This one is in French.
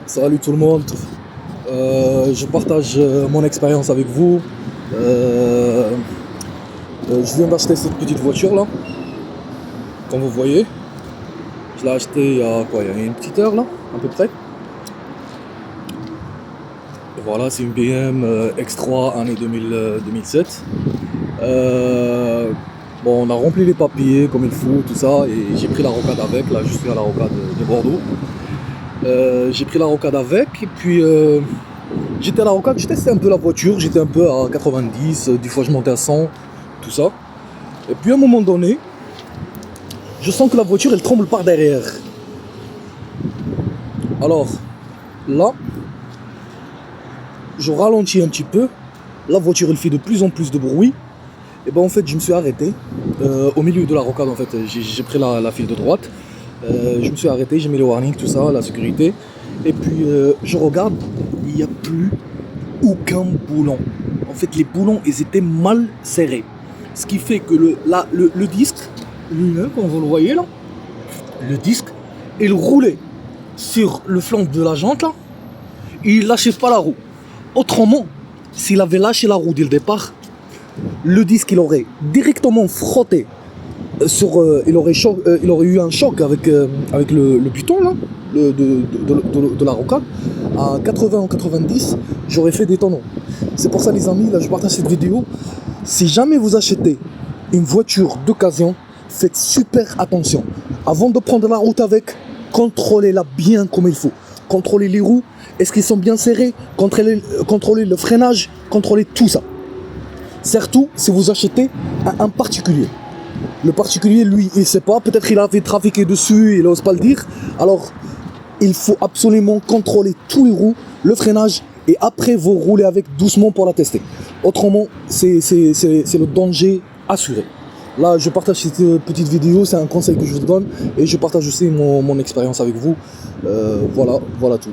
Salut tout le monde. Je partage mon expérience avec vous. Je viens d'acheter cette petite voiture là, comme vous voyez. Je l'ai achetée il y a une petite heure là, à peu près. Et voilà, c'est une BM X3 année 2007. Bon, on a rempli les papiers comme il faut, tout ça, et j'ai pris la rocade avec. Là, je suis à la rocade de Bordeaux. J'ai pris la rocade avec, et puis j'étais à la rocade, je testais un peu la voiture, j'étais un peu à 90, des fois je montais à 100, tout ça. Et puis à un moment donné, je sens que la voiture elle tremble par derrière. Alors là, je ralentis un petit peu, la voiture elle fait de plus en plus de bruit. Et ben en fait je me suis arrêté au milieu de la rocade. En fait j'ai pris la file de droite, je me suis arrêté, j'ai mis le warning, tout ça, la sécurité. Et puis je regarde, il n'y a plus aucun boulon. En fait les boulons ils étaient mal serrés. Ce qui fait que le disque lui-même, comme vous le voyez là, le disque, il roulait sur le flanc de la jante là, et il lâchait pas la roue. Autrement, s'il avait lâché la roue dès le départ, le disque il aurait directement frotté sur, il aurait eu un choc avec le buton là, de la rocade. À 80 ou 90, j'aurais fait des tonneaux. C'est pour ça les amis, là je partage cette vidéo. Si jamais vous achetez une voiture d'occasion, faites super attention. Avant de prendre la route avec, contrôlez-la bien comme il faut. Contrôlez les roues, est-ce qu'ils sont bien serrés, contrôlez le freinage, contrôlez tout ça. Surtout si vous achetez à un particulier. Le particulier, lui, il ne sait pas, peut-être il avait trafiqué dessus, il n'ose pas le dire. Alors, il faut absolument contrôler tous les roues, le freinage, et après vous roulez avec doucement pour la tester. Autrement, c'est le danger assuré. Là, je partage cette petite vidéo, c'est un conseil que je vous donne, et je partage aussi mon expérience avec vous. Voilà tout.